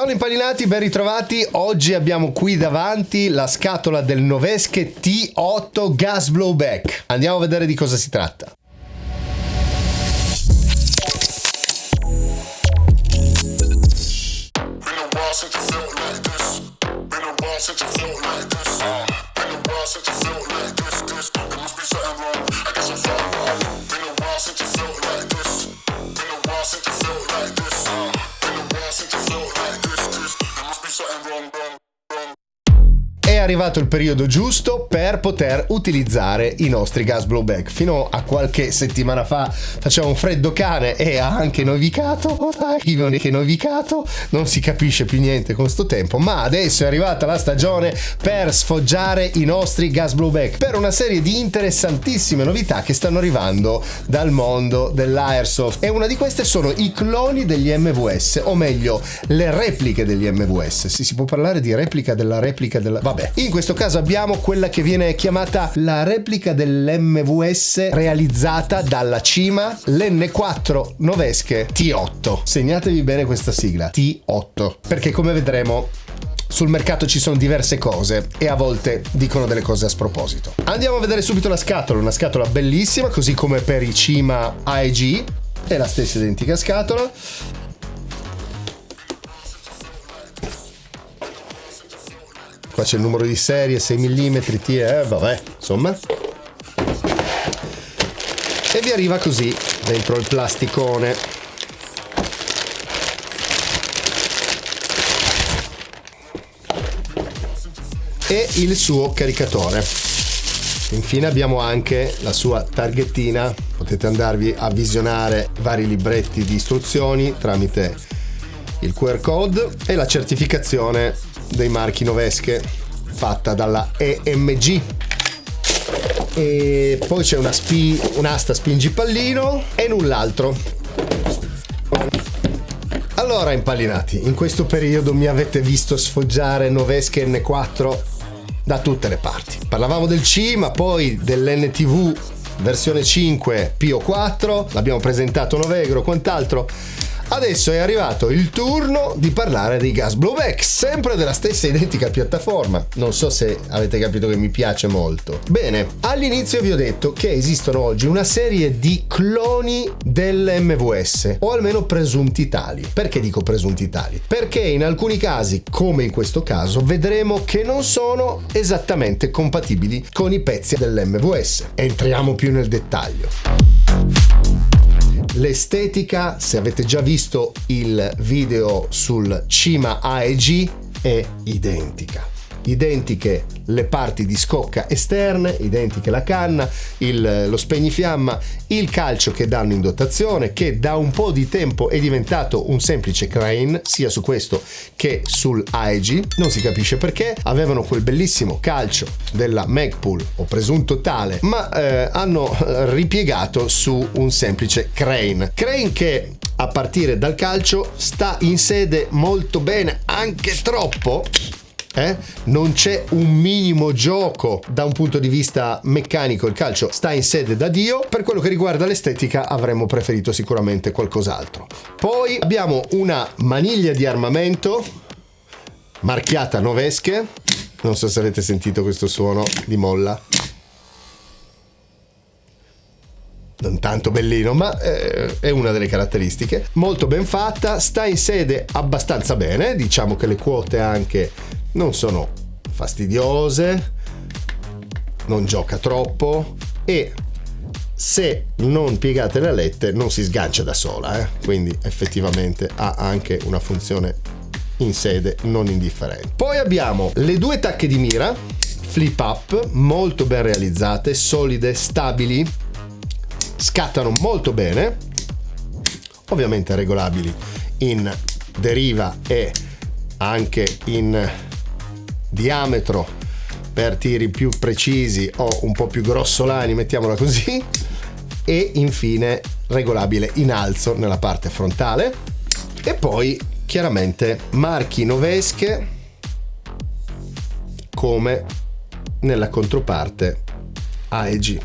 Ciao impallinati, ben ritrovati. Oggi abbiamo qui davanti la scatola del Novesche T8 Gas Blowback. Andiamo a vedere di cosa si tratta. È arrivato il periodo giusto per poter utilizzare i nostri gas blowback. Fino a qualche settimana fa faceva un freddo cane e ha anche nevicato. Non si capisce più niente con sto tempo, ma adesso è arrivata la stagione per sfoggiare i nostri gas blowback per una serie di interessantissime novità che stanno arrivando dal mondo dell'airsoft. E una di queste sono i cloni degli MVS, o meglio le repliche degli MVS. Si può parlare di replica della vabbè. In questo caso abbiamo quella che viene chiamata la replica dell'MVS realizzata dalla Cima, l'N4 Novesche T8. Segnatevi bene questa sigla, T8, perché come vedremo sul mercato ci sono diverse cose e a volte dicono delle cose a sproposito. Andiamo a vedere subito la scatola, una scatola bellissima, così come per i Cima AEG, è la stessa identica scatola. Qua c'è il numero di serie, 6 mm, vabbè, insomma. E vi arriva così, dentro il plasticone. E il suo caricatore. Infine abbiamo anche la sua targhettina. Potete andarvi a visionare vari libretti di istruzioni tramite il QR code e la certificazione dei marchi Novesche fatta dalla EMG. E poi c'è un'asta spingipallino e null'altro. Allora impallinati, in questo periodo mi avete visto sfoggiare Novesche N4 da tutte le parti. Parlavamo del Cima, poi dell'NTV versione 5 PO4, l'abbiamo presentato Novegro, quant'altro. Adesso è arrivato il turno di parlare dei gas blowback, sempre della stessa identica piattaforma. Non so se avete capito che mi piace molto. Bene, all'inizio vi ho detto che esistono oggi una serie di cloni dell'MVS, o almeno presunti tali. Perché dico presunti tali? Perché in alcuni casi, come in questo caso, vedremo che non sono esattamente compatibili con i pezzi dell'MVS. Entriamo più nel dettaglio. L'estetica, se avete già visto il video sul Cima AEG, è identica. Identiche le parti di scocca esterne, identiche la canna, lo spegnifiamma, il calcio che danno in dotazione, che da un po' di tempo è diventato un semplice crane, sia su questo che sul AEG. Non si capisce perché, avevano quel bellissimo calcio della Magpul, o presunto tale, ma hanno ripiegato su un semplice crane che a partire dal calcio sta in sede molto bene, anche troppo. Non c'è un minimo gioco da un punto di vista meccanico, il calcio sta in sede da Dio. Per quello che riguarda l'estetica avremmo preferito sicuramente qualcos'altro. Poi abbiamo una maniglia di armamento marchiata Novesche, non so se avete sentito questo suono di molla, non tanto bellino, ma è una delle caratteristiche. Molto ben fatta, sta in sede abbastanza bene, diciamo che le quote anche non sono fastidiose, non gioca troppo e se non piegate le alette non si sgancia da sola, quindi effettivamente ha anche una funzione in sede non indifferente. Poi abbiamo le due tacche di mira flip up, molto ben realizzate, solide, stabili, scattano molto bene, ovviamente regolabili in deriva e anche in diametro per tiri più precisi o un po' più grossolani, mettiamola così, e infine regolabile in alzo nella parte frontale. E poi chiaramente marchi Novesche come nella controparte AEG.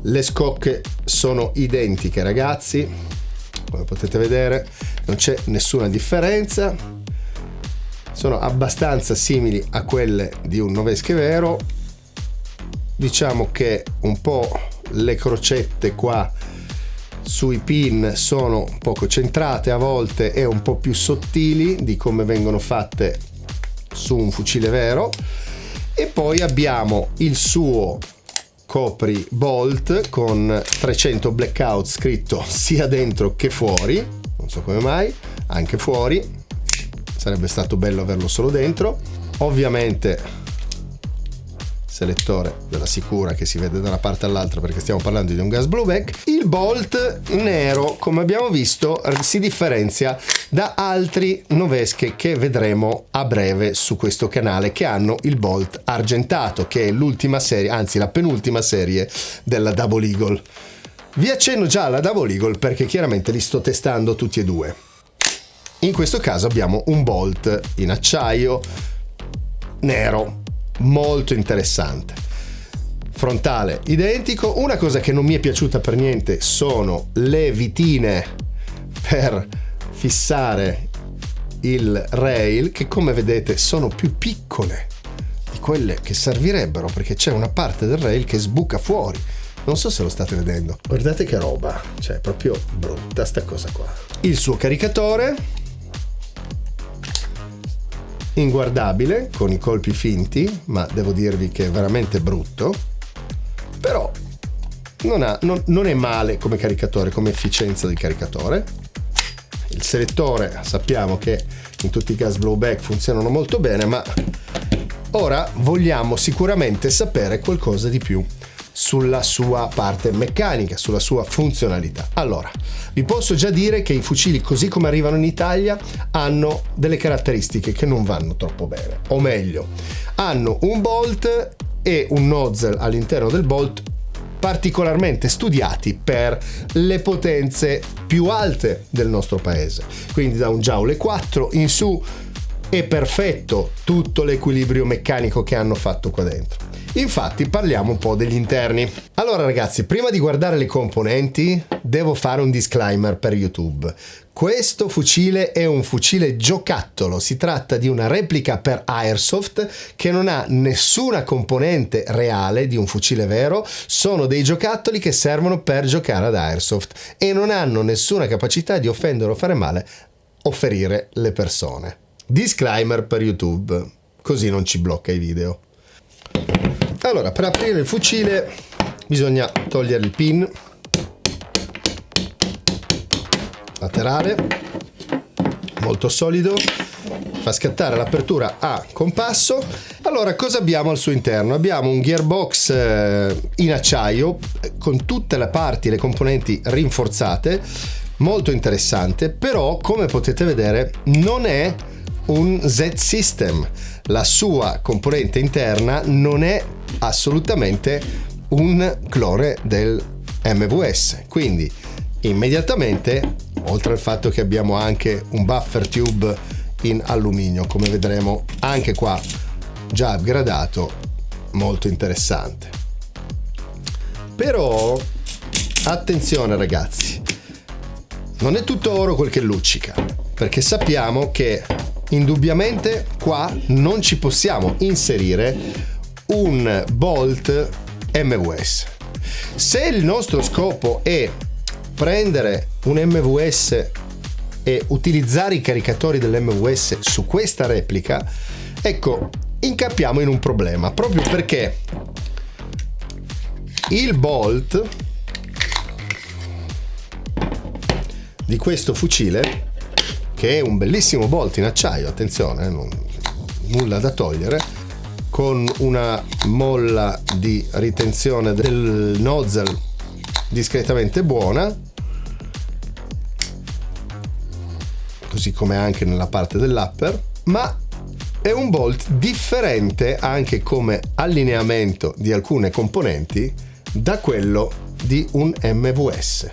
Le scocche sono identiche, ragazzi, come potete vedere non c'è nessuna differenza. sono abbastanza simili a quelle di un Novesche vero. Diciamo che un po' le crocette qua sui pin sono poco centrate a volte e un po' più sottili di come vengono fatte su un fucile vero. E poi abbiamo il suo copri bolt con 300 blackout scritto sia dentro che fuori, non so come mai, anche fuori, sarebbe stato bello averlo solo dentro. Ovviamente selettore della sicura che si vede da una parte all'altra perché stiamo parlando di un gas blowback. Il bolt nero, come abbiamo visto, si differenzia da altri Novesche che vedremo a breve su questo canale, che hanno il bolt argentato, che è l'ultima serie, anzi la penultima serie della Double Eagle. Vi accenno già alla Double Eagle perché chiaramente li sto testando tutti e due. In questo caso abbiamo un bolt in acciaio nero, molto interessante. Frontale identico. Una cosa che non mi è piaciuta per niente sono le vitine per fissare il rail, che come vedete sono più piccole di quelle che servirebbero, perché c'è una parte del rail che sbuca fuori. Non so se lo state vedendo, guardate che roba, cioè proprio brutta sta cosa qua. Il suo caricatore inguardabile, con i colpi finti, ma devo dirvi che è veramente brutto, però non è male come caricatore, come efficienza del caricatore. Il selettore sappiamo che in tutti i gas blowback funzionano molto bene, ma ora vogliamo sicuramente sapere qualcosa di più sulla sua parte meccanica, sulla sua funzionalità. Allora, vi posso già dire che i fucili così come arrivano in Italia hanno delle caratteristiche che non vanno troppo bene, o meglio, hanno un bolt e un nozzle all'interno del bolt particolarmente studiati per le potenze più alte del nostro paese, quindi da 1 Joule 4 in su è perfetto tutto l'equilibrio meccanico che hanno fatto qua dentro. Infatti parliamo un po' degli interni. Allora ragazzi, prima di guardare le componenti devo fare un disclaimer per YouTube. Questo fucile è un fucile giocattolo, si tratta di una replica per Airsoft che non ha nessuna componente reale di un fucile vero, sono dei giocattoli che servono per giocare ad Airsoft e non hanno nessuna capacità di offendere o fare male o ferire le persone. Disclaimer per YouTube, così non ci blocca i video. Allora, per aprire il fucile bisogna togliere il pin laterale, molto solido, fa scattare l'apertura a compasso. Allora, cosa abbiamo al suo interno? Abbiamo un gearbox in acciaio con tutte le parti, le componenti rinforzate, molto interessante, però come potete vedere non è un Z-System, la sua componente interna non è assolutamente un clone del MVS, quindi immediatamente, oltre al fatto che abbiamo anche un buffer tube in alluminio, come vedremo anche qua già upgradato, molto interessante. Però attenzione ragazzi, non è tutto oro quel che luccica, perché sappiamo che indubbiamente qua non ci possiamo inserire un bolt MVS. Se il nostro scopo è prendere un MVS e utilizzare i caricatori dell'MVS su questa replica, ecco, incappiamo in un problema, proprio perché il bolt di questo fucile, che è un bellissimo bolt in acciaio, attenzione, nulla da togliere, con una molla di ritenzione del nozzle discretamente buona, così come anche nella parte dell'upper, ma è un bolt differente anche come allineamento di alcune componenti da quello di un MVS.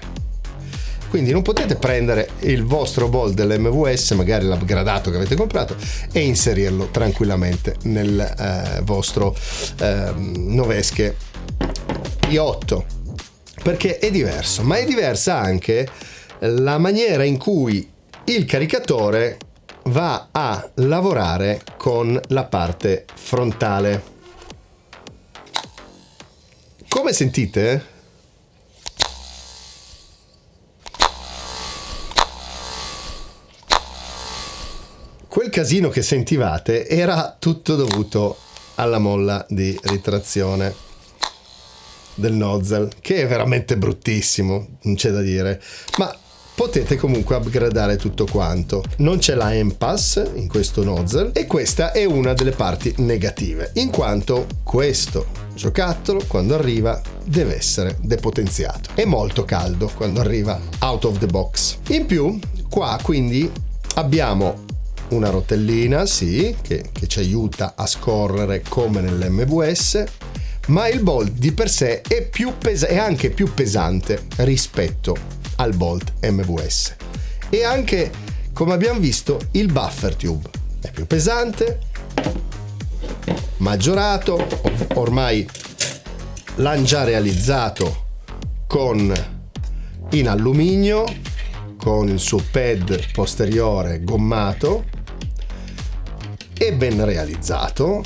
Quindi non potete prendere il vostro bolt dell'MVS, magari l'upgradato che avete comprato, e inserirlo tranquillamente nel vostro Novesche i8, perché è diverso, ma è diversa anche la maniera in cui il caricatore va a lavorare con la parte frontale. Come sentite? Quel casino che sentivate era tutto dovuto alla molla di ritrazione del nozzle, che è veramente bruttissimo, non c'è da dire, ma potete comunque upgradare tutto quanto. Non c'è la impasse in questo nozzle e questa è una delle parti negative, in quanto questo giocattolo quando arriva deve essere depotenziato. È molto caldo quando arriva out of the box. In più qua quindi abbiamo una rotellina, sì, che ci aiuta a scorrere come nell'MVS, ma il bolt di per sé è anche più pesante rispetto al bolt MVS. E anche, come abbiamo visto, il buffer tube è più pesante, maggiorato, ormai l'hanno già realizzato in alluminio, con il suo pad posteriore gommato e ben realizzato,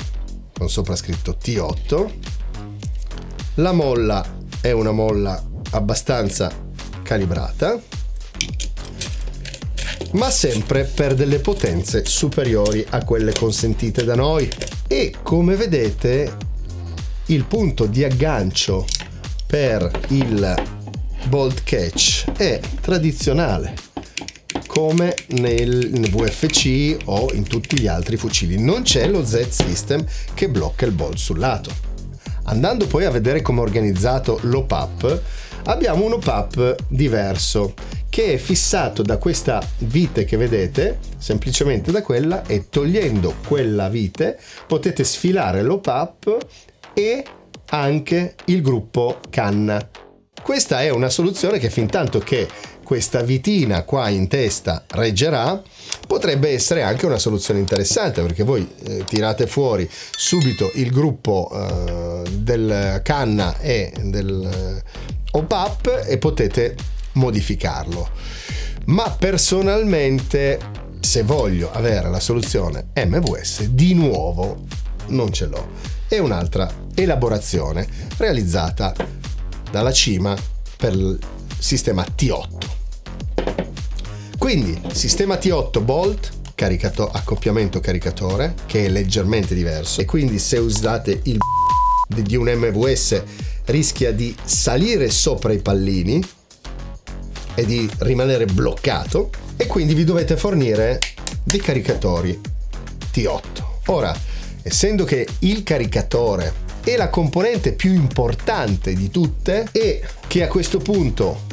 con sopra scritto T8. La molla è una molla abbastanza calibrata, ma sempre per delle potenze superiori a quelle consentite da noi. E come vedete il punto di aggancio per il bolt catch è tradizionale, come nel VFC o in tutti gli altri fucili. Non c'è lo Z-System che blocca il bolt sul lato. Andando poi a vedere come è organizzato l'op-up, abbiamo un op-up diverso che è fissato da questa vite che vedete, semplicemente da quella, e togliendo quella vite potete sfilare l'op-up e anche il gruppo canna. Questa è una soluzione che, fin tanto che questa vitina qua in testa reggerà, potrebbe essere anche una soluzione interessante, perché voi tirate fuori subito il gruppo del canna e del op-up e potete modificarlo. Ma personalmente, se voglio avere la soluzione MVS, di nuovo non ce l'ho. È un'altra elaborazione realizzata dalla Cima per il sistema T8. Quindi sistema T8 Bolt, accoppiamento caricatore, che è leggermente diverso, e quindi se usate il di un MVS rischia di salire sopra i pallini e di rimanere bloccato, e quindi vi dovete fornire dei caricatori T8. Ora, essendo che il caricatore è la componente più importante di tutte e che a questo punto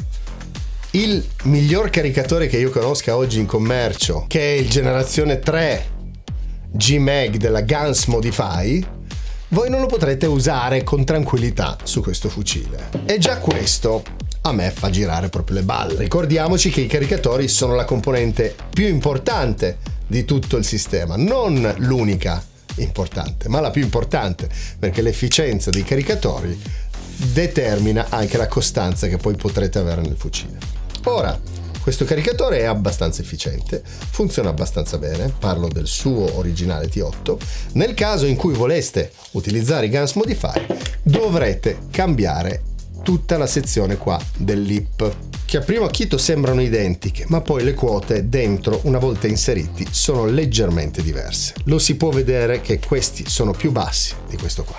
il miglior caricatore che io conosca oggi in commercio, che è il generazione 3 G-Mag della Guns Modify, voi non lo potrete usare con tranquillità su questo fucile. E già questo a me fa girare proprio le balle. Ricordiamoci che i caricatori sono la componente più importante di tutto il sistema, non l'unica importante, ma la più importante, perché l'efficienza dei caricatori determina anche la costanza che poi potrete avere nel fucile. Ora, questo caricatore è abbastanza efficiente, funziona abbastanza bene, parlo del suo originale T8. Nel caso in cui voleste utilizzare i Guns Modify, dovrete cambiare tutta la sezione qua del lip, che a primo acchito sembrano identiche, ma poi le quote dentro, una volta inseriti, sono leggermente diverse. Lo si può vedere che questi sono più bassi di questo qua,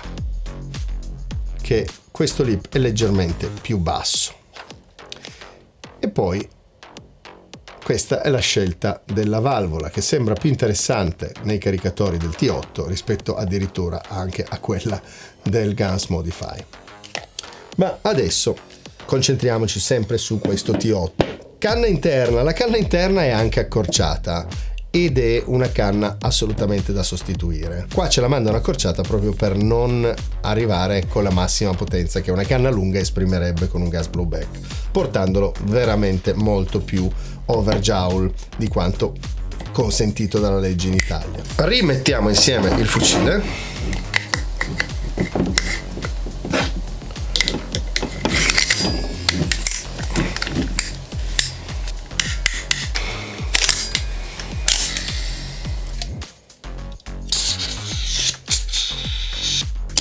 che questo lip è leggermente più basso. E poi questa è la scelta della valvola, che sembra più interessante nei caricatori del T8 rispetto addirittura anche a quella del Guns Modify. Ma adesso concentriamoci sempre su questo T8. Canna interna. La canna interna è anche accorciata ed è una canna assolutamente da sostituire. Qua ce la mandano accorciata proprio per non arrivare con la massima potenza che una canna lunga esprimerebbe con un gas blowback, portandolo veramente molto più overjoule di quanto consentito dalla legge in Italia. Rimettiamo insieme il fucile.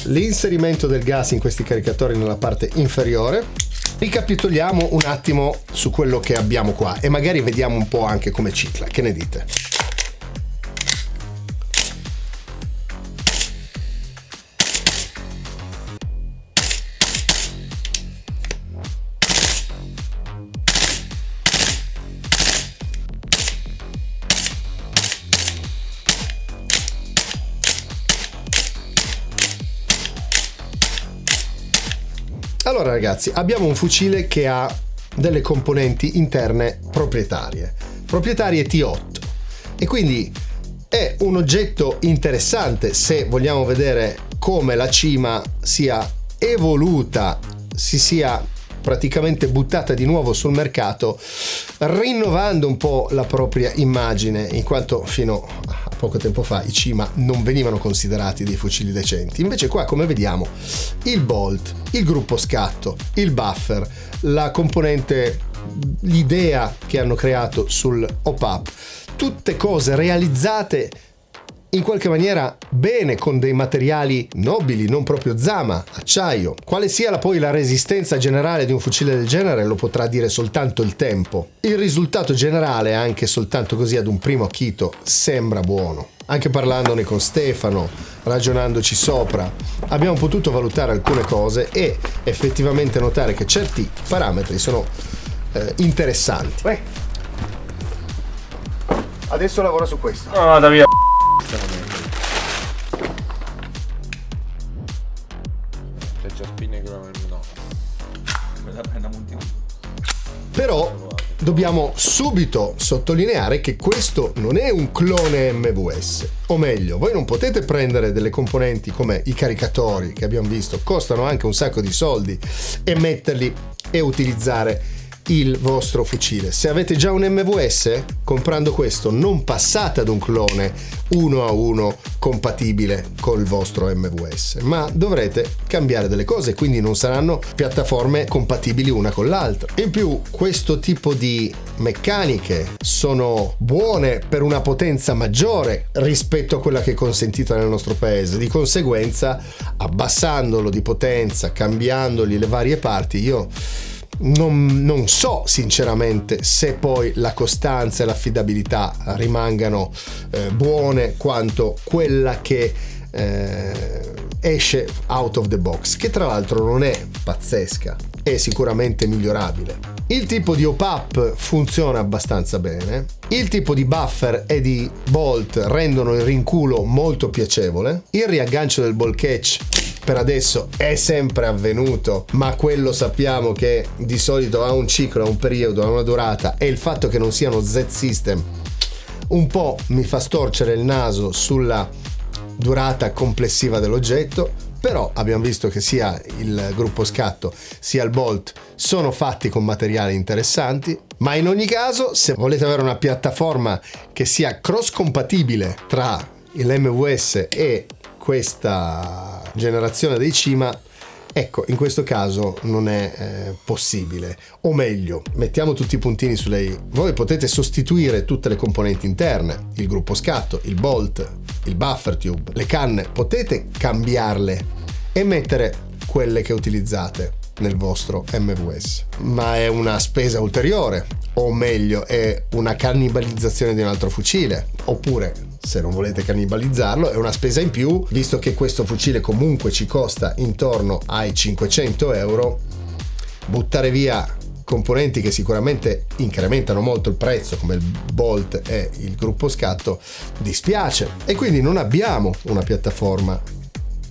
l'inserimento del gas in questi caricatori nella parte inferiore. Ricapitoliamo un attimo su quello che abbiamo qua e magari vediamo un po' anche come cicla, che ne dite? Allora ragazzi, abbiamo un fucile che ha delle componenti interne proprietarie T8 e quindi è un oggetto interessante se vogliamo vedere come la Cima sia evoluta, si sia praticamente buttata di nuovo sul mercato, rinnovando un po' la propria immagine, in quanto fino a poco tempo fa i Cima non venivano considerati dei fucili decenti. Invece qua, come vediamo, il bolt, il gruppo scatto, il buffer, la componente, l'idea che hanno creato sul hop-up, tutte cose realizzate in qualche maniera bene, con dei materiali nobili, non proprio zama, acciaio. Quale sia poi la resistenza generale di un fucile del genere lo potrà dire soltanto il tempo. Il risultato generale, anche soltanto così ad un primo acchito, sembra buono. Anche parlandone con Stefano, ragionandoci sopra, abbiamo potuto valutare alcune cose e effettivamente notare che certi parametri sono interessanti. Adesso lavora su questo. No, da via. Però dobbiamo subito sottolineare che questo non è un clone MVS, o meglio, voi non potete prendere delle componenti come i caricatori che abbiamo visto, costano anche un sacco di soldi, e metterli e utilizzare il vostro fucile. Se avete già un MVS, comprando questo non passate ad un clone 1 a 1 compatibile col vostro MVS, ma dovrete cambiare delle cose, quindi non saranno piattaforme compatibili una con l'altra. In più, questo tipo di meccaniche sono buone per una potenza maggiore rispetto a quella che è consentita nel nostro paese. Di conseguenza, abbassandolo di potenza, cambiandogli le varie parti, io non so sinceramente se poi la costanza e l'affidabilità rimangano buone quanto quella che esce out of the box, che tra l'altro non è pazzesca, è sicuramente migliorabile. Il tipo di hop-up funziona abbastanza bene, il tipo di buffer e di bolt rendono il rinculo molto piacevole, il riaggancio del ball catch per adesso è sempre avvenuto, ma quello sappiamo che di solito ha un ciclo, ha un periodo, ha una durata, e il fatto che non siano Z-System un po' mi fa storcere il naso sulla durata complessiva dell'oggetto. Però abbiamo visto che sia il gruppo scatto sia il bolt sono fatti con materiali interessanti, ma in ogni caso, se volete avere una piattaforma che sia cross compatibile tra l'MVS e questa generazione dei Cima, ecco, in questo caso non è possibile. O meglio, mettiamo tutti i puntini su lei. Voi potete sostituire tutte le componenti interne, il gruppo scatto, il bolt, il buffer tube, le canne, potete cambiarle e mettere quelle che utilizzate nel vostro MVS. Ma è una spesa ulteriore, o meglio, è una cannibalizzazione di un altro fucile, oppure, se non volete cannibalizzarlo, è una spesa in più, visto che questo fucile comunque ci costa intorno ai 500 euro. Buttare via componenti che sicuramente incrementano molto il prezzo, come il bolt e il gruppo scatto, dispiace, e quindi non abbiamo una piattaforma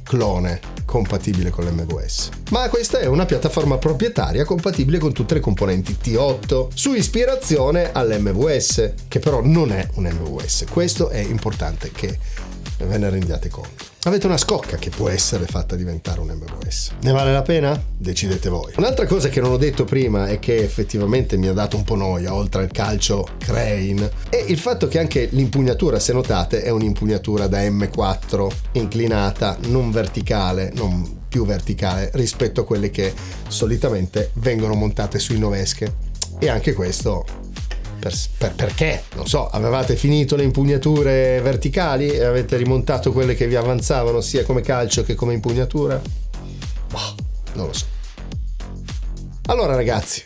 clone compatibile con l'MVS, ma questa è una piattaforma proprietaria compatibile con tutte le componenti T8 su ispirazione all'MVS, che però non è un MVS. Questo è importante che ve ne rendiate conto. Avete una scocca che può essere fatta diventare un MVS. Ne vale la pena? Decidete voi. Un'altra cosa che non ho detto prima e che effettivamente mi ha dato un po' noia, oltre al calcio Crane, è il fatto che anche l'impugnatura, se notate, è un'impugnatura da M4 inclinata, non verticale, non più verticale rispetto a quelle che solitamente vengono montate sui Novesche. E anche questo perché, non so, avevate finito le impugnature verticali e avete rimontato quelle che vi avanzavano sia come calcio che come impugnatura? Boh, non lo so. Allora ragazzi,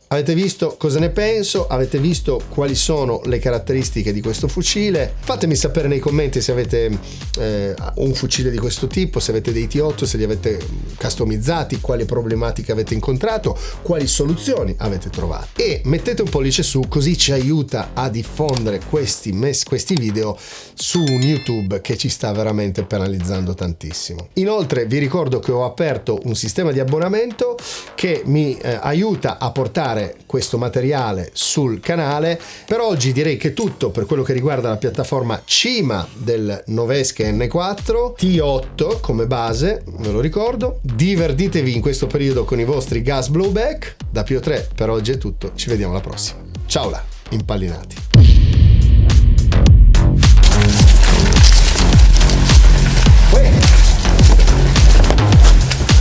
avete visto cosa ne penso, avete visto quali sono le caratteristiche di questo fucile. Fatemi sapere nei commenti se avete un fucile di questo tipo, se avete dei T8, se li avete customizzati, quali problematiche avete incontrato, quali soluzioni avete trovato. E mettete un pollice su, così ci aiuta a diffondere questi video su un YouTube che ci sta veramente penalizzando tantissimo. Inoltre vi ricordo che ho aperto un sistema di abbonamento che mi aiuta a portare questo materiale sul canale. Per oggi direi che è tutto per quello che riguarda la piattaforma Cima del Novesche N4 T8 come base, ve lo ricordo. Divertitevi in questo periodo con i vostri gas blowback. Da Pio3 per oggi è tutto, ci vediamo alla prossima. Ciao là, impallinati.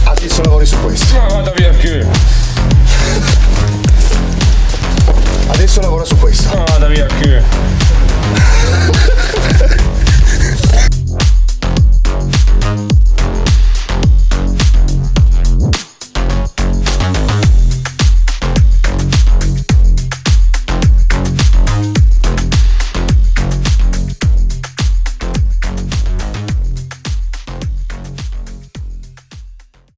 Adesso lavori su questo. Ma vada via qui. Adesso lavora su questo. Ma vada via qui.